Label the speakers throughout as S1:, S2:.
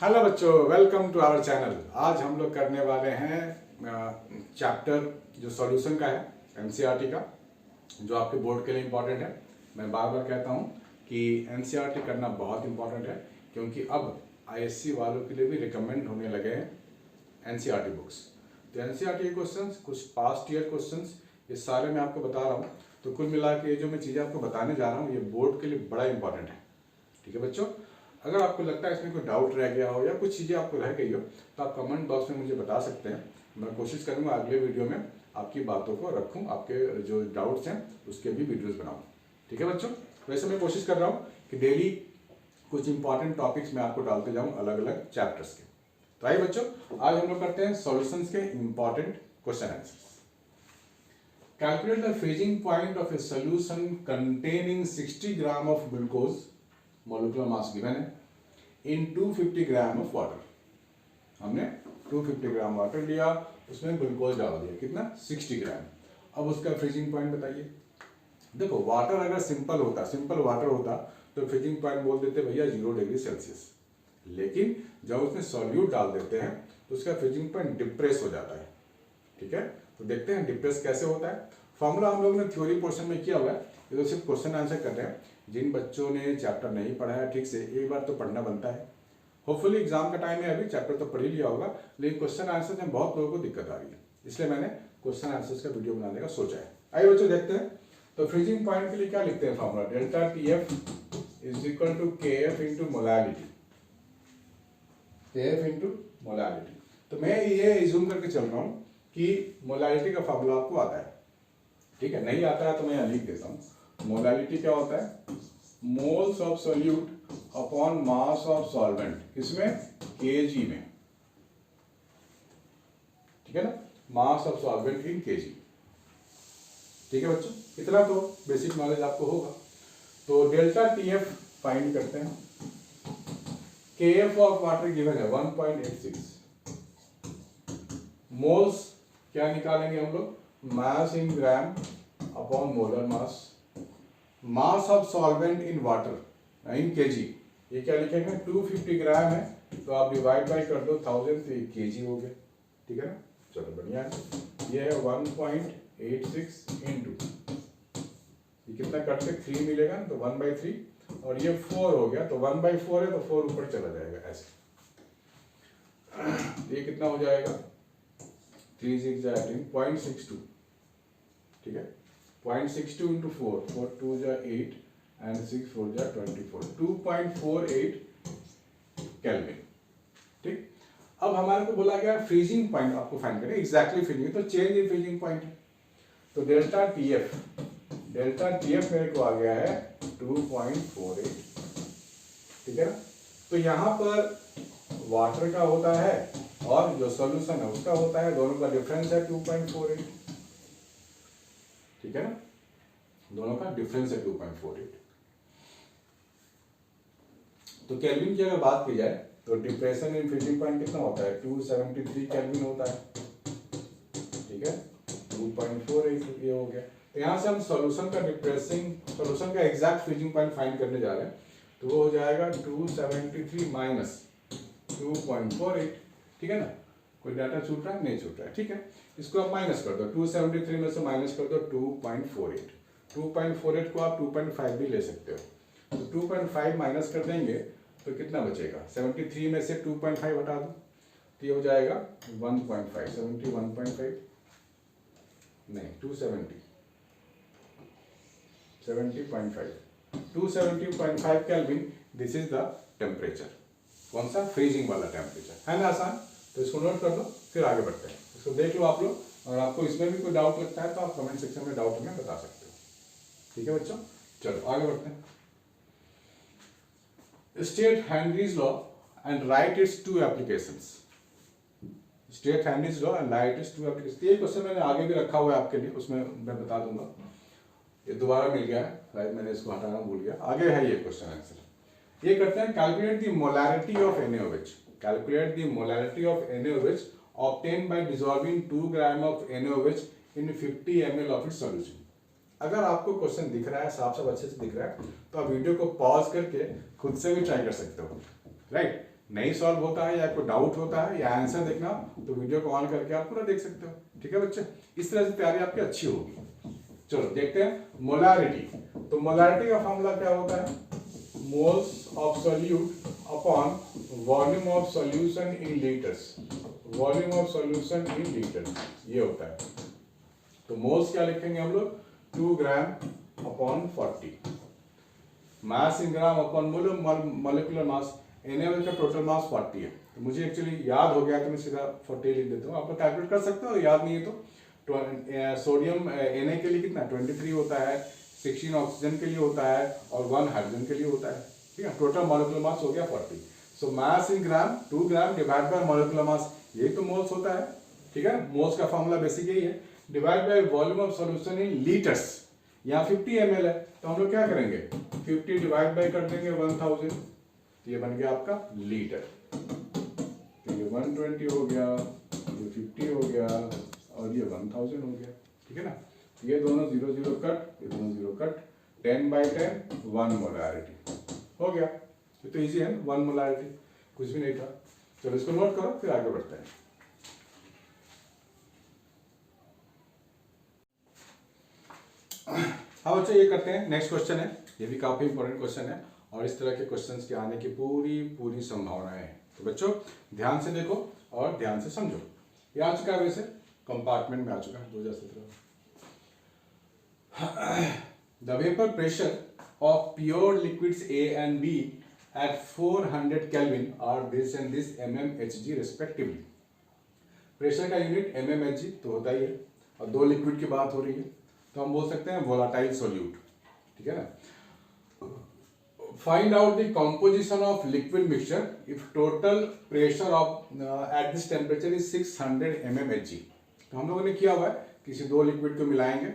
S1: Hello बच्चों, welcome to our channel. आज हम लोग करने वाले हैं चैप्टर जो सॉल्यूशन का है, एनसीईआरटी का, जो आपके बोर्ड के लिए इम्पोर्टेंट है। मैं बार बार कहता हूं कि एनसीईआरटी करना बहुत इम्पोर्टेंट है, क्योंकि अब आईएससी वालों के लिए भी रिकमेंड होने लगे हैं एनसीईआरटी बुक्स। तो एनसीईआरटी के क्वेश्चंस, कुछ पास्ट ईयर क्वेश्चंस, ये सारे मैं आपको बता रहा हूँ। तो कुल मिला के जो मैं चीज़ें आपको बताने जा रहा हूँ, ये बोर्ड के लिए बड़ा इंपॉर्टेंट है। ठीक है बच्चों, अगर आपको लगता है इसमें कोई डाउट रह गया हो या कुछ चीज़ें आपको रह गई हो तो आप कमेंट बॉक्स में मुझे बता सकते हैं। मैं कोशिश करूंगा अगले वीडियो में आपकी बातों को रखूं, आपके जो डाउट्स हैं उसके भी वीडियोस बनाऊं। ठीक है बच्चों, वैसे मैं कोशिश कर रहा हूं कि डेली कुछ इंपॉर्टेंट टॉपिक्स मैं आपको डालते जाऊँ अलग अलग चैप्टर्स के। तो आइए बच्चों, आज हम लोग करते हैं सॉल्यूशंस के important question answers. Calculate the freezing point of a solution containing 60 gram of glucose, molecular mass given है, in 250 ग्राम of water। हमने 250 ग्राम वाटर लिया, उसमें ग्लूकोज डाल दिया, कितना 60 ग्राम। अब उसका फ्रीजिंग पॉइंट बताइए। देखो, वाटर अगर सिंपल वाटर होता तो फ्रीजिंग पॉइंट बोल देते भैया 0 डिग्री सेल्सियस, लेकिन जब उसमें सॉल्यूट डाल देते हैं तो उसका फ्रीजिंग पॉइंट डिप्रेस हो जाता है। ठीक है, तो देखते हैं डिप्रेस कैसे होता है। फॉर्मूला हम लोगों ने थ्योरी पोर्शन में किया हुआ है, ये तो सिर्फ क्वेश्चन आंसर कर रहे हैं। जिन बच्चों ने चैप्टर नहीं पढ़ा है ठीक से, एक बार तो पढ़ना बनता है। होपफुली एग्जाम का टाइम है, अभी चैप्टर तो पढ़ ही लिया होगा, लेकिन क्वेश्चन आंसर में बहुत लोगों को दिक्कत आ रही है, इसलिए मैंने क्वेश्चन आंसर्स का वीडियो बनाने का सोचा है। आइए बच्चों देखते हैं। तो फ्रीजिंग पॉइंट के लिए क्या लिखते हैं formula, delta T F is equal to K F into molality. K F into molality. तो मैं ये एज्यूम करके चल रहा हूँ कि मोलैलिटी का फॉर्मूला आपको आता है। ठीक है, नहीं आता है तो मैं यहाँ लिख देता हूँ। मोलैलिटी क्या होता है, moles of solute upon mass of solvent, किसमें, केजी में। ठीक है ना, मास ऑफ सॉल्वेंट इन केजी। ठीक है बच्चों, इतना तो बेसिक नॉलेज आपको होगा। तो डेल्टा टी एफ फाइंड करते हैं। के एफ ऑफ वाटर गिवन है 1.86। मोल्स क्या निकालेंगे हम लोग, mass in gram upon molar mass. Mass of solvent in water in KG, ये क्या लिखेंगे, 250 ग्राम है तो आप डिवाइड बाई कर दो 1000 तो ये केजी हो गया। ठीक है ना, चलो बढ़िया है। ये है 1.86 इंटू, ये कितना कट के 3 मिलेगा तो 1/3, और ये 4 हो गया तो 1/4 है तो 4 ऊपर चला जाएगा ऐसे। ये कितना हो जाएगा, 3 6 जा 18, 0.62। ठीक है, 0.62 इंटू 4, 4 2 जा 8 एंड 6 4 जा 24, 2.48 केल्विन। ठीक, अब हमारे को बोला गया फ्रीजिंग पॉइंट आपको फाइंड करें, एग्जैक्टली फ्रीजिंग, तो चेंज इन फ्रीजिंग पॉइंट है। तो डेल्टा टीएफ मेरे को आ गया है 2.48। ठीक है ना, तो यहां पर वाटर का होता है और जो सॉल्यूशन है उसका होता है, दोनों का डिफरेंस है 2.48। ठीक है ना, दोनों का डिफरेंस है 2.48। तो केल्विन की अगर बात की जाए तो डिप्रेशन इन फ्रीजिंग पॉइंट कितना होता है, 273 केल्विन होता है। ठीक है, 2.48 ये हो गया। तो यहां से हम सॉल्यूशन का एग्जैक्ट फ्रीजिंग पॉइंट फाइंड करने जा रहे हैं, तो वो हो जाएगा 273 माइनस 2.48। ठीक है ना, कोई डाटा छूट रहा है, नहीं छूट रहा है। ठीक है, इसको आप माइनस कर दो, 273 में से माइनस कर दो 2.48। 2.48 को आप 2.5 भी ले सकते हो, तो 2.5 माइनस कर देंगे तो कितना बचेगा, 73 में से 2.5 हटा दो तो ये हो जाएगा 1.5, 71.5 नहीं 270, 70.5, 270.5 kelvin. This is the temperature, कौन सा, फ्रीजिंग वाला टेम्परेचर है ना। आसान, तो इसको नोट कर लो, फिर आगे बढ़ते हैं। इसको देख लो आप लोग, और आपको इसमें भी कोई डाउट लगता है तो आप कमेंट सेक्शन में डाउट हमें बता सकते हो। ठीक है बच्चों, चलो आगे बढ़ते हैं। State Henry's law and right it's 2 applications. State Henry's law and right it's 2 applications, ये क्वेश्चन मैंने आगे भी रखा हुआ है आपके लिए, उसमें मैं बता दूंगा। ये दोबारा मिल गया है, शायद मैंने इसको हटाना भूल गया, आगे है ये क्वेश्चन आंसर। ये करते हैं, calculate the molarity of NaOH। Calculate the molarity of NaOH obtained by dissolving 2 gram of NaOH in 50 ml of its solution. अगर आपको क्वेश्चन दिख रहा है, साफ साफ अच्छे से दिख रहा है, तो आप वीडियो को पॉज करके खुद से भी ट्राई कर सकते हो। राइट, नहीं सॉल्व होता है या कोई डाउट होता है या आंसर देखना तो वीडियो को ऑन करके आप पूरा देख सकते हो। ठीक है बच्चे, इस तरह से तैयारी आपकी अच्छी होगी। चलो देखते हैं मोलारिटी। तो मोलारिटी का फॉर्मूला क्या होता है? Moles of solute upon volume of solution in litres. Volume of solution in litres ये होता है। तो मोल्स क्या लिखेंगे हम लोग? 2 gram upon 40। Mass in gram upon molecular mass. NaOH का टोटल मास 40 है। तो मुझे एक्चुअली याद हो गया तो मैं सीधा 40 लिख देता हूँ। आप लोग कैलकुलेट कर सकते हो, याद नहीं है तो। सोडियम Na के लिए कितना 23 होता है, 16 ऑक्सीजन के लिए होता है और 1 हाइड्रोजन के लिए होता है। ठीक है, टोटल मोलिकुलर मास हो गया 40। सो मास in gram 2 gram divide by molecular mass, यही तो मोल्स होता है। ठीक है, मोल्स का फॉर्मूला बेसिक यही है। Divide by volume of solution in litres. यहाँ 50 ml है तो हम लोग क्या करेंगे? 50 डिवाइड बाय कर देंगे 1000, तो ये बन गया आपका लीटर। तो ये 120 हो गया, ये 50 हो गया और ये 1000 हो गया। ठीक है ना, ये दोनों 0 0 कट, ये दोनों 0 कट, 10/10 1 मोलारिटी हो गया। ये तो इजी है, 1 मोलारिटी, कुछ भी नहीं था। चलो इसको नोट करो, फिर आगे बढ़ते हैं। हाँ बच्चों, ये करते हैं। नेक्स्ट क्वेश्चन है, ये भी काफी इंपॉर्टेंट क्वेश्चन है और इस तरह के क्वेश्चंस के आने की पूरी संभावना है। तो बच्चों ध्यान से देखो और ध्यान से समझो। ये आ चुका है, वैसे कंपार्टमेंट में आ चुका है 2017। The vapour pressure of pure liquids A and B at 400 Kelvin are this and this mmHg respectively। Pressure का यूनिट mmHg तो होता ही है और दो लिक्विड की बात हो रही है तो हम बोल सकते हैं वोलाटाइल सोल्यूट। ठीक है ना। Find out the composition of liquid mixture if total pressure of at this temperature is 600 mmHg। तो हम लोगों ने किया हुआ है, किसी दो लिक्विड को मिलाएंगे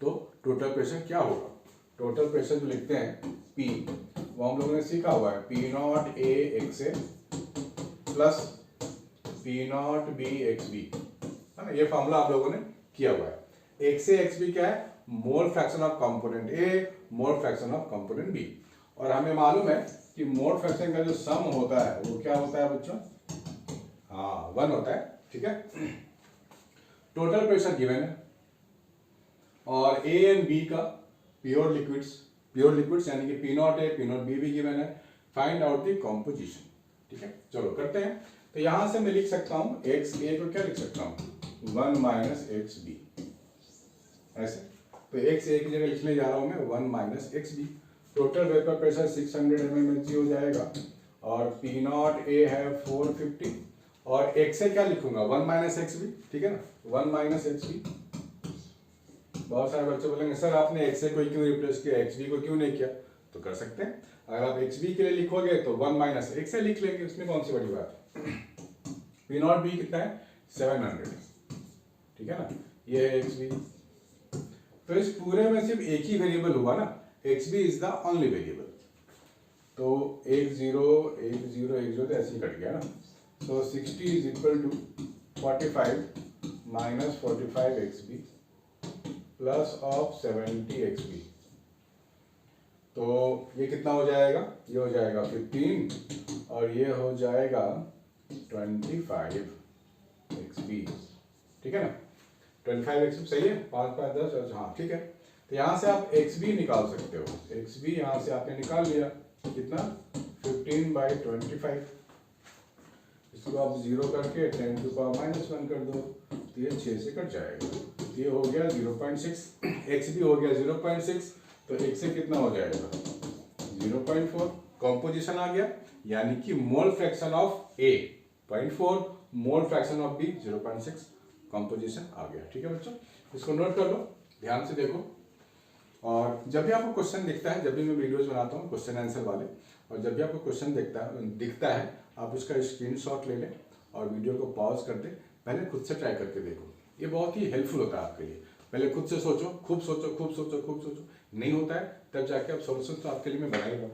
S1: तो टोटल प्रेशर क्या होगा। टोटल प्रेशर जो लिखते हैं P, वो हम लोगों ने सीखा हुआ है P0 A XA plus P0 B XB, है ना। ये फॉर्मूला आप लोगों ने किया हुआ है। XA XB क्या है? मोल fraction of component A, mole fraction of component B। और हमें मालूम है कि मोल फ्रैक्शन का जो सम होता है वो क्या होता है बच्चों? हाँ 1 होता है। ठीक है, टोटल प्रेशर गिवन है और A एंड B का प्योर लिक्विड्स यानी कि P0 A P0 B भी गिवन है। Find out the composition. ठीक है, चलो करते हैं। तो यहां से मैं लिख सकता हूं XA को क्या लिख सकता हूं 1 माइनस XB, ऐसे। तो XA की जगह लिखने जा रहा हूं मैं 1 minus XB। Total vapour pressure 600 mmHg हो जाएगा और P0 A है 450 और XA क्या लिखूंगा 1 माइनस XB। ठीक है ना, 1 माइनस XB। बहुत सारे बच्चे बोलेंगे सर आपने XA को क्यों रिप्लेस किया, XB को क्यों नहीं किया? तो कर सकते हैं, अगर आप XB के लिए लिखोगे तो 1 माइनस XA लिख लेंगे, उसमें कौन सी बड़ी बात है। P0 B कितना है 700। ठीक है ना, ये है XB। तो इस पूरे में सिर्फ एक ही वेरिएबल हुआ ना, XB is the only variable. तो 1 0 1 0 1 0 तो ऐसे ही कट गया ना। तो 60 is equal to 45 minus 45 XB plus of 70 XB। तो ये कितना हो जाएगा? ये हो जाएगा 15 और ये हो जाएगा 25 XB। ठीक है ना, 25 XB सही है, 5 5 10, हाँ ठीक है। तो यहाँ से आप XB निकाल सकते हो। XB यहाँ से आपने निकाल लिया, कितना 15/25। इसको आप 0 करके 10 to the power -1 कर दो तो ये 6 से कट जाएगा। तो ये हो गया 0.6, XB हो गया 0.6, तो XA कितना हो जाएगा 0.4। कॉम्पोजिशन आ गया, यानी कि mole fraction of A 0.4, mole fraction of B 0.6, composition आ गया। ठीक है बच्चों, इसको नोट कर लो, ध्यान से देखो। और जब भी आपको क्वेश्चन दिखता है, जब भी मैं वीडियोस बनाता हूँ क्वेश्चन आंसर वाले, और जब भी आपको क्वेश्चन दिखता है आप उसका स्क्रीनशॉट ले लें और वीडियो को पॉज कर दें, पहले खुद से ट्राई करके देखो। ये बहुत ही हेल्पफुल होता है आपके लिए। पहले खुद से सोचो, खूब सोचो, नहीं होता है तब जाके आप सोल्यूशन तो आपके लिए मैं बनाएगा।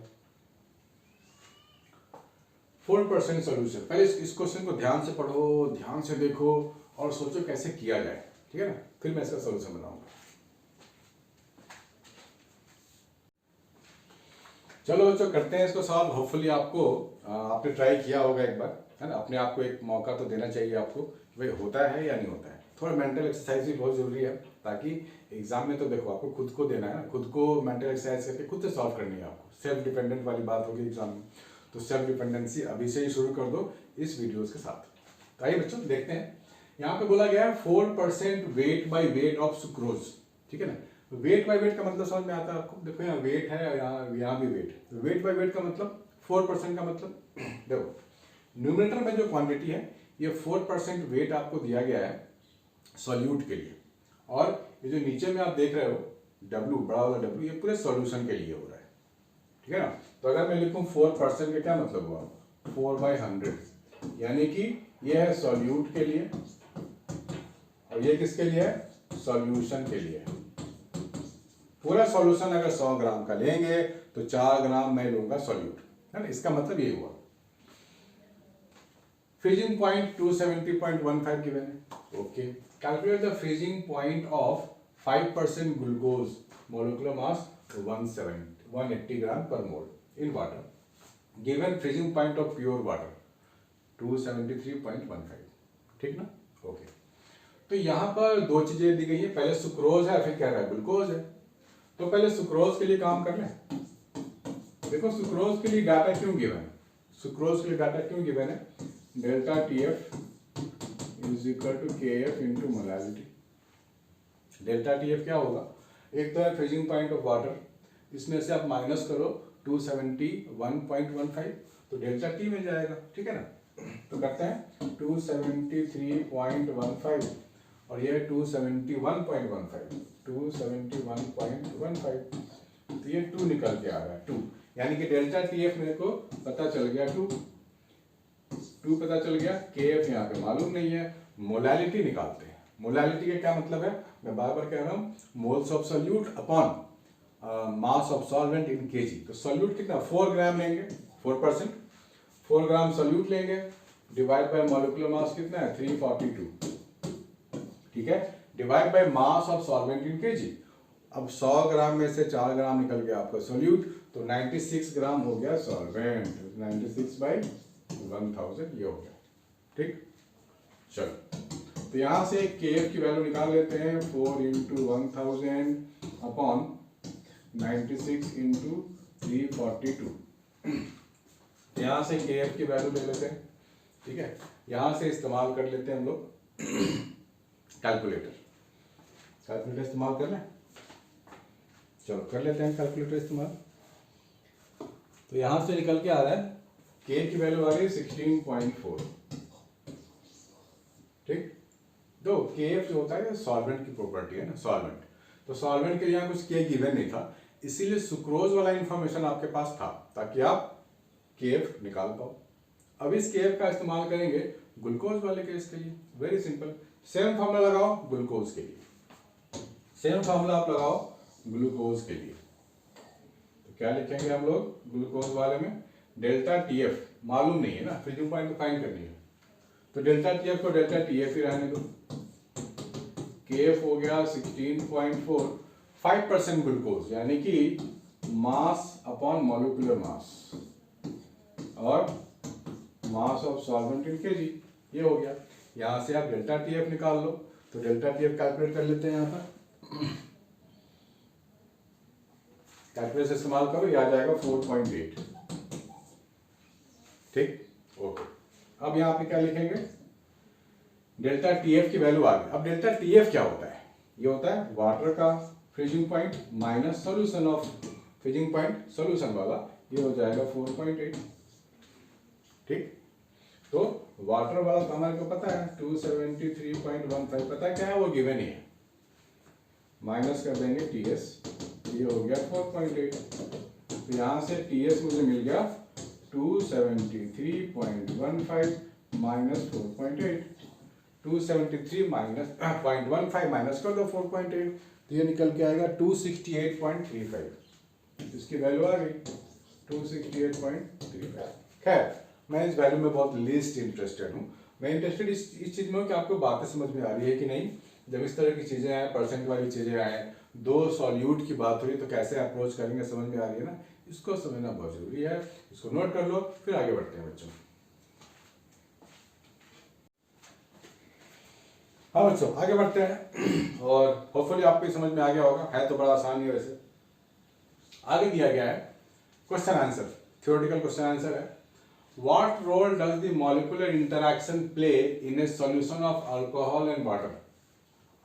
S1: 4% सोल्यूशन। पहले इस क्वेश्चन को ध्यान से पढ़ो, ध्यान से देखो और सोचो कैसे किया जाए। ठीक है ना, फिर मैं इसका सोल्यूशन बनाऊंगा। चलो बच्चों करते हैं इसको सॉल्व। होपफुली आपको आपने ट्राई किया होगा एक बार, है ना। अपने आप को एक मौका तो देना चाहिए आपको, भाई होता है या नहीं होता है। थोड़ा मेंटल एक्सरसाइज भी बहुत जरूरी है, ताकि एग्जाम में तो देखो आपको खुद को देना है ना, खुद को मेंटल एक्सरसाइज करके खुद से सॉल्व करनी है आपको। सेल्फ डिपेंडेंट वाली बात होगी एग्जाम में, तो सेल्फ डिपेंडेंसी अभी से ही शुरू कर दो इस वीडियोस के साथ। तो आइए बच्चों देखते हैं। यहाँ पे बोला गया है 4% weight by weight of sucrose, ठीक है ना। वेट बाई वेट का मतलब समझ में आता है आपको। देखो यहाँ वेट है, यहाँ भी वेट। वेट बाई वेट का मतलब 4% का मतलब देखो न्यूमरेटर में जो क्वांटिटी है ये 4% वेट आपको दिया गया है सॉल्यूट के लिए, और ये जो नीचे में आप देख रहे हो W, बड़ा वाला W, ये पूरे सॉल्यूशन के लिए हो रहा है, ठीक है ना। तो अगर मैं लिखूं 4% का क्या मतलब हुआ, 4/100, यानी कि ये है सॉल्यूट के लिए और ये किसके लिए है, सॉल्यूशन के लिए। पूरा सॉल्यूशन अगर 100 ग्राम का लेंगे तो 4 ग्राम मैं लूंगा सॉल्यूट, है ना। इसका मतलब ये हुआ। फ्रीजिंग पॉइंट 270.15 गिवन है, okay. Calculate the freezing point of 5% glucose molecular mass 180 gram पर mole in water given freezing point of pure water 273.15, ठीक ना, ओके। तो यहाँ पर दो चीजें दी गई है, पहले सुक्रोज है फिर कह रहा है ग्लूकोज है। तो पहले सुक्रोज के लिए काम कर लें। देखो सुक्रोज के लिए डाटा क्यों गिवन है, सुक्रोज के लिए डाटा क्यों गिवन है, delta TF is equal to KF into molality. Delta TF क्या होगा, एक तो है फ्रीजिंग पॉइंट ऑफ वाटर, इसमें से आप माइनस करो 271.15, तो डेल्टा T मिल जाएगा, ठीक है ना। तो करते हैं 273.15 और ये 271.15, 271.15, तो ये 2 निकल के आ रहा है 2, यानी कि डेल्टा TF मेरे को पता चल गया 2 पता चल गया। KF यहाँ पे मालूम नहीं है। मोलालिटी निकालते हैं। मोलालिटी का क्या मतलब है, मैं बार बार कह रहा हूँ, moles of solute upon mass of solvent in KG. तो सॉल्यूट कितना, 4 ग्राम लेंगे, 4%, 4 ग्राम सॉल्यूट लेंगे, डिवाइड बाय मॉलिक्यूलर मास कितना है 342, ठीक है, divide by mass of solvent in KG. अब 100 ग्राम में से 4 ग्राम निकल गया आपका सॉल्यूट, तो 96 ग्राम हो गया सॉल्वेंट, 96/1000 ये हो गया, ठीक। चलो तो यहां से KF की वैल्यू निकाल लेते हैं, 4 × 1000 अपॉन 96 × 342। यहां से KF की वैल्यू ले लेते हैं, ठीक है। यहां से इस्तेमाल कर लेते हैं हम लोग कैलकुलेटर इस्तेमाल कर लें। चलो कर लेते हैं कैलकुलेटर इस्तेमाल। तो यहां से निकल के आ रहा है K की वैल्यू आ रही है 16.4, ठीक। तो KF जो होता है सॉल्वेंट की प्रॉपर्टी है ना, सॉल्वेंट। तो सॉल्वेंट के यहाँ कुछ K गिवन नहीं था, इसीलिए सुक्रोज वाला इंफॉर्मेशन आपके पास था ताकि आप KF निकाल पाओ। अब इस KF का इस्तेमाल करेंगे ग्लूकोज वाले केस के लिए। वेरी सिंपल, सेम फॉर्मूला लगाओ ग्लूकोज के लिए, सेम फॉर्मूला आप लगाओ ग्लूकोज के लिए। तो क्या लिखेंगे हम लोग ग्लूकोज वाले में, डेल्टा TF मालूम नहीं है ना, फ्रीजिंग पॉइंट तो फाइंड करनी है, तो डेल्टा TF को डेल्टा TF ही रहने दो। KF हो गया 16.4, 5% ग्लूकोज यानी कि मास अपॉन मॉलिक्यूलर मास और मास ऑफ सॉल्वेंट इन केजी, ये हो गया। यहां से आप डेल्टा TF निकाल लो, तो डेल्टा TF कैलकुलेट कर लेते हैं। यहाँ पर कैलकुलेटर से इस्तेमाल करो, ये आ जाएगा 4.8, ठीक, ओके। अब यहाँ पे क्या लिखेंगे, डेल्टा TF की वैल्यू आ गई। अब डेल्टा TF क्या होता है, ये होता है वाटर का freezing point minus solution of freezing point, solution वाला, ये हो जाएगा 4.8, ठीक। तो वाटर वाला तो हमारे को पता है 273.15 पता है क्या है, वो गिवन ही है, माइनस कर देंगे TS, ये हो गया 4.8। तो यहाँ से TS मुझे मिल गया 273.15 माइनस 4.8, 273 माइनस 0.15 माइनस कर दो 4.8, तो ये निकल के आएगा 268.35। इसकी वैल्यू आ गई 268.35। खैर मैं इस वैल्यू में बहुत लीस्ट इंटरेस्टेड हूँ। मैं इंटरेस्टेड इस चीज़ में हूँ कि आपको बातें समझ में आ रही है कि नहीं। जब इस तरह की चीज़ें आए, परसेंट वाली चीज़ें आए, दो सॉल्यूट की बात हुई तो कैसे अप्रोच करेंगे समझ में आ रही है ना। इसको समझना बहुत जरूरी है, इसको नोट कर लो, फिर आगे बढ़ते हैं बच्चों। हाँ बच्चों आगे बढ़ते हैं और होपफुली आपको समझ में आ गया होगा, है तो बड़ा आसान ही है वैसे। आगे दिया गया है question answer, theoretical question answer है। What role does the molecular interaction play in a solution of alcohol and water.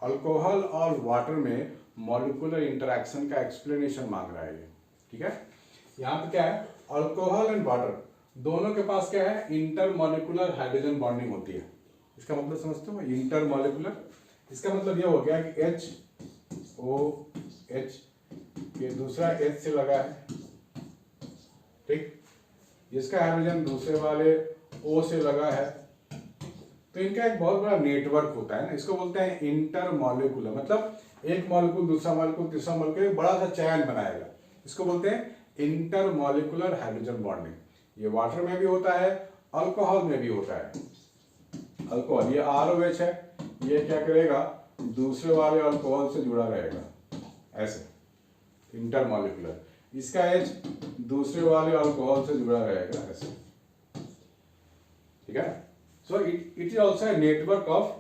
S1: Alcohol और वाटर में मॉलिक्यूलर इंटरैक्शन का एक्सप्लेनेशन मांग रहा है ये, ठीक है। यहाँ पे क्या है, अल्कोहल एंड वाटर दोनों के पास क्या है, इंटरमॉलिक्यूलर हाइड्रोजन बॉन्डिंग होती है। इसका मतलब समझते हो, इंटरमॉलिक्यूलर, इसका मतलब यह हो गया कि HOH ये दूसरा H से लगा है, ठीक, जिसका हाइड्रोजन दूसरे वाले O से लगा है, तो इनका एक बहुत बड़ा नेटवर्क होता है ना, इसको बोलते हैं इंटरमॉलिक्यूलर। मतलब एक मॉलिक्यूल दूसरा मॉलिक्यूल तीसरा मॉलिक्यूल एक बड़ा सा चैन बनाएगा, इसको बोलते हैं इंटरमॉलिक्यूलर हाइड्रोजन बॉन्डिंग। ये वाटर में भी होता है, अल्कोहल में भी होता है। अल्कोहल ये ROH है, ये क्या करेगा, दूसरे वाले अल्कोहल से जुड़ा रहेगा ऐसे, इंटरमॉलिक्यूलर। इसका H दूसरे वाले अल्कोहल से जुड़ा रहेगा ऐसे, ठीक है। So it is also a network of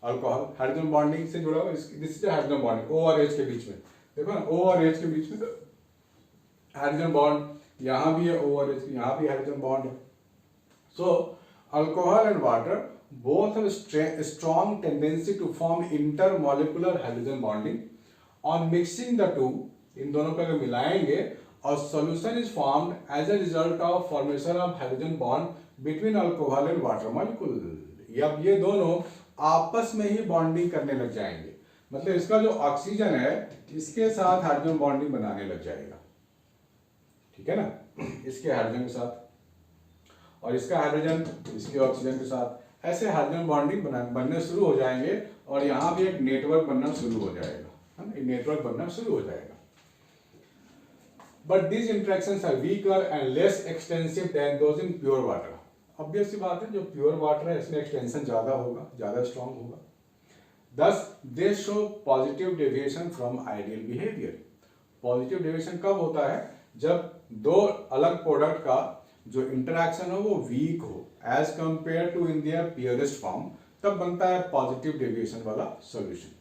S1: alcohol, hydrogen bonding से जुड़ा हुआ। This is hydrogen bonding O और H के बीच में, देखो ना O और H के बीच में हाइड्रोजन बॉन्ड, यहाँ भी है O और H, यहाँ भी हाइड्रोजन बॉन्ड है। So alcohol and water both have strong tendency to form intermolecular hydrogen bonding. On mixing the two, इन दोनों को अगर मिलाएंगे और solution is formed as a result of formation of hydrogen bond between alcohol and water molecule. अब ये दोनों आपस में ही बॉन्डिंग करने लग जाएंगे, मतलब इसका जो ऑक्सीजन है इसके साथ हाइड्रोजन बॉन्डिंग बनाने लग जाएगा, ठीक है ना, इसके हाइड्रोजन के साथ और इसका हाइड्रोजन इसके ऑक्सीजन के साथ, ऐसे हाइड्रोजन बॉन्डिंग बनने शुरू हो जाएंगे और यहाँ भी एक नेटवर्क बनना शुरू हो जाएगा, है ना, नेटवर्क बनना शुरू हो जाएगा। But these interactions are weaker and less extensive than those in pure water. Obvious सी बात है, जो प्योर वाटर है इसमें एक्सटेंशन ज्यादा होगा, ज्यादा स्ट्रॉन्ग होगा। दस दे show positive deviation from ideal behaviour. Positive deviation कब होता है, जब दो अलग प्रोडक्ट का जो इंटरैक्शन हो वो वीक हो as compare to in their purest form, तब बनता है पॉजिटिव डेविएशन वाला सॉल्यूशन।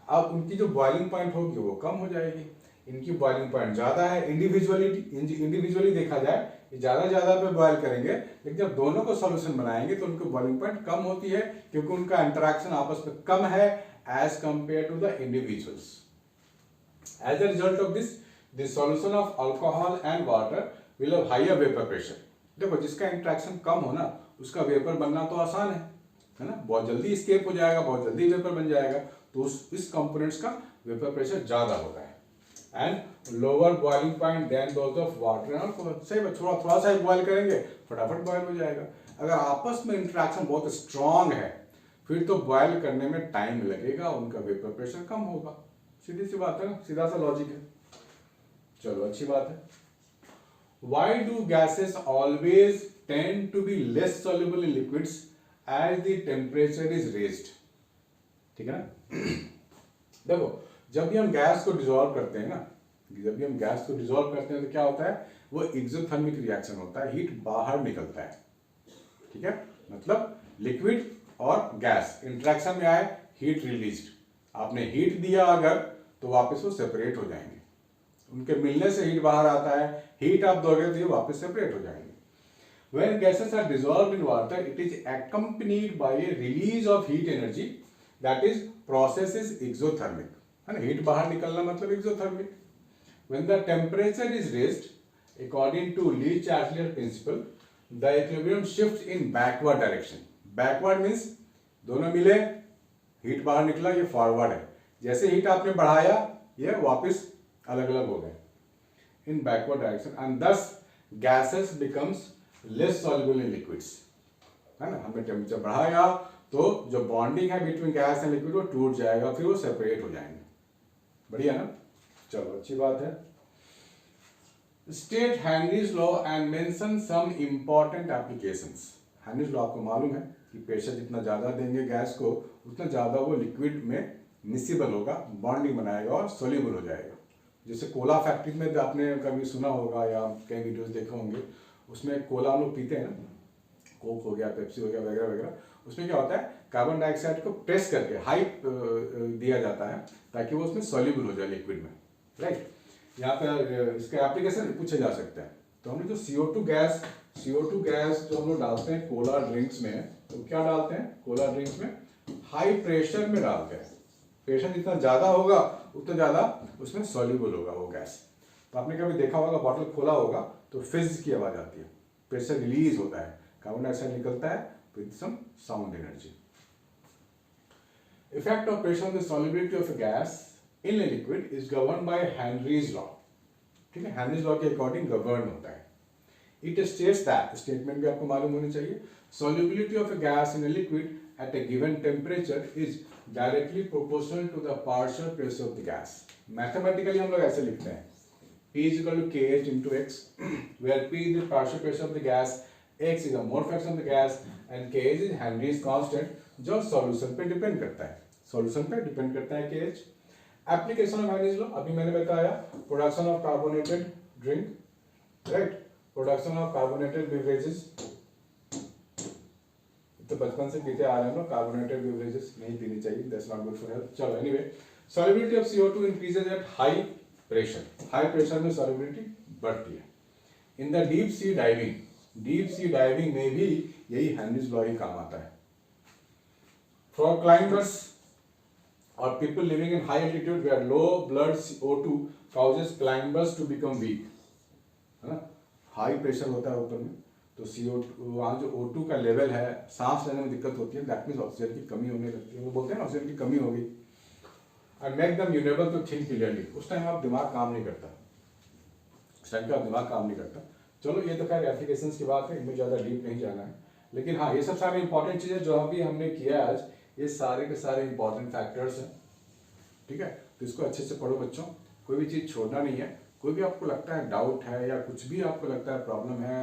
S1: अब उनकी जो बॉइलिंग पॉइंट होगी वो कम हो जाएगी, इनकी बॉइलिंग पॉइंट ज्यादा है। इंडिविजुअली देखा जाए ज्यादा पे बॉयल करेंगे, लेकिन जब दोनों को सॉल्यूशन बनाएंगे तो उनकी बॉइलिंग पॉइंट कम होती है, क्योंकि उनका इंटरैक्शन आपस में कम है as compare to the individuals. As a result of this the solution of alcohol and water will have higher vapour pressure. देखो जिसका इंटरैक्शन कम हो ना उसका वेपर बनना तो आसान है ना, बहुत जल्दी स्केप हो जाएगा, बहुत जल्दी वेपर बन जाएगा, तो इस कंपोनेंट्स का वेपर प्रेशर ज्यादा होता है and lower boiling point than those of water and alcohol. सही बात, थोड़ा सा ही बॉयल करेंगे फटाफट बॉयल हो जाएगा। अगर आपस में इंटरैक्शन बहुत स्ट्रांग है फिर तो बॉयल करने में टाइम लगेगा, उनका वेपर प्रेशर कम होगा। सीधी सी बात है ना, सीधा सा लॉजिक है। चलो अच्छी बात है। Why do gases always tend to be less soluble in liquids as the temperature is raised? ठीक है ना। देखो जब भी हम गैस को डिसॉल्व करते हैं ना, तो क्या होता है, वो एक्सोथर्मिक रिएक्शन होता है, हीट बाहर निकलता है, ठीक है। मतलब लिक्विड और गैस इंटरेक्शन में आए, हीट रिलीज्ड, आपने हीट दिया अगर तो वापस वो सेपरेट हो जाएंगे, उनके मिलने से हीट बाहर आता है, हीट आप दोगे तो ये वापस सेपरेट हो जाएंगे। When gases are dissolved in water, it is accompanied by a release of heat energy, that is process is exothermic, है ना, हीट बाहर निकलना मतलब exothermic. When the temperature is raised, according to Le-Chatelier principle, the equilibrium shifts in backward direction. Backward means दोनों मिले, heat बाहर निकला, ये फॉरवर्ड है, जैसे हीट आपने बढ़ाया ये वापस अलग अलग हो गए इन बैकवर्ड डायरेक्शन, एंड दस gases becomes less soluble in liquids, है ना। हमने टेम्परेचर बढ़ाया तो जो बॉन्डिंग है बिटवीन गैस एंड लिक्विड वो टूट जाएगा, फिर वो सेपरेट हो जाएंगे। बढ़िया ना, चलो अच्छी बात है। State Henry's law and mention some important applications. Henry's law आपको मालूम है कि प्रेशर जितना ज्यादा देंगे गैस को उतना ज्यादा वो लिक्विड में मिसिबल होगा, बॉन्डिंग बनाएगा और सोल्यूबल हो जाएगा। जैसे कोला फैक्ट्री में आपने कभी सुना होगा या कई वीडियोस देखे होंगे, उसमें कोला हम लोग पीते हैं ना, कोक हो गया, पेप्सी हो गया, वगैरह वगैरह, उसमें क्या होता है कार्बन डाइऑक्साइड को प्रेस करके हाई दिया जाता है ताकि वो उसमें सॉल्युबल हो जाए लिक्विड में, राइट। यहाँ पे इसका एप्लीकेशन पूछे जा सकते हैं। तो हमने जो CO2 गैस जो हम लोग डालते हैं कोला ड्रिंक्स में, तो क्या डालते हैं कोला ड्रिंक्स में, हाई प्रेशर में डालते हैं। प्रेशर जितना ज़्यादा होगा उतना ज़्यादा उसमें सॉल्युबल होगा वो गैस। तो आपने कभी देखा होगा बॉटल खोला होगा तो फिज की आवाज़ आती है, प्रेशर रिलीज होता है, कार्बन डाइऑक्साइड निकलता है with some sound energy. Effect of pressure on the solubility of a gas in a liquid is governed by Henry's law। ठीक है, हेनरीज लॉ के अकॉर्डिंग गवर्न होता है। इट स्टेट्स दैट, स्टेटमेंट भी आपको मालूम होनी चाहिए, solubility of a gas in a liquid at a given temperature is directly proportional to the partial pressure of the gas। Mathematically हम लोग ऐसे लिखते हैं P is equal to KH into X, where P is the partial pressure of the gas, X is the mole fraction of the gas and KH is Henry's constant, जो solution पे depend करता है, solution पे depend करता है KH। Application of Henry's law अभी मैंने बताया, production of carbonated drink, right, production of carbonated beverages, तो बचपन से पीते आ रहे हैं हम लोग, कार्बोनेटेड बेवरेजेस नहीं पीनी चाहिए, that's not good for health. चलो anyway, solubility of CO2 increases at high pressure, high pressure में सॉल्युबिलिटी बढ़ती है। In the deep sea diving में भी यही हेनरीज लॉ ही काम आता है। For climbers or people living in high altitude where low blood CO2 causes climbers to become weak, है ना, हाई प्रेशर होता है ऊपर में, तो CO2 वहाँ जो O2 का लेवल है, सांस लेने में दिक्कत होती है, दैट मीन्स ऑक्सीजन की कमी होने लगती है, वो बोलते हैं ना ऑक्सीजन की कमी होगी। And make them unable to think clearly, उस टाइम आप दिमाग काम नहीं करता, उस टाइम का दिमाग काम नहीं करता। चलो ये तो खैर एप्लीकेशंस की बात है, इनमें ज़्यादा डीप नहीं जाना है, लेकिन हाँ ये सब सारे इंपॉर्टेंट चीज़ें जो अभी हमने किया आज, ये सारे के सारे इंपॉर्टेंट फैक्टर्स हैं, ठीक है। तो इसको अच्छे से पढ़ो बच्चों, कोई भी चीज़ छोड़ना नहीं है। कोई भी आपको लगता है डाउट है या कुछ भी आपको लगता है प्रॉब्लम है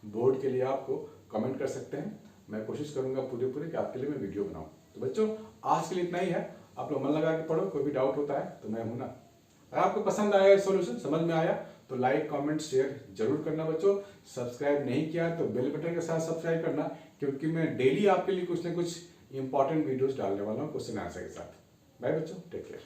S1: बोर्ड के लिए, आपको कमेंट कर सकते हैं, मैं कोशिश करूंगा पूरे कि आपके लिए मैं वीडियो बनाऊं। तो बच्चों आज के लिए इतना ही है, आप लोग मन लगा के पढ़ो, कोई भी डाउट होता है तो मैं हूं ना। अगर आपको पसंद आया सॉल्यूशन, समझ में आया तो लाइक कमेंट शेयर जरूर करना बच्चों। सब्सक्राइब नहीं किया तो बेल बटन के साथ सब्सक्राइब करना, क्योंकि मैं डेली आपके लिए कुछ ना कुछ इंपॉर्टेंट वीडियोस डालने वाला हूँ क्वेश्चन आंसर के साथ। बाय बच्चों, टेक केयर।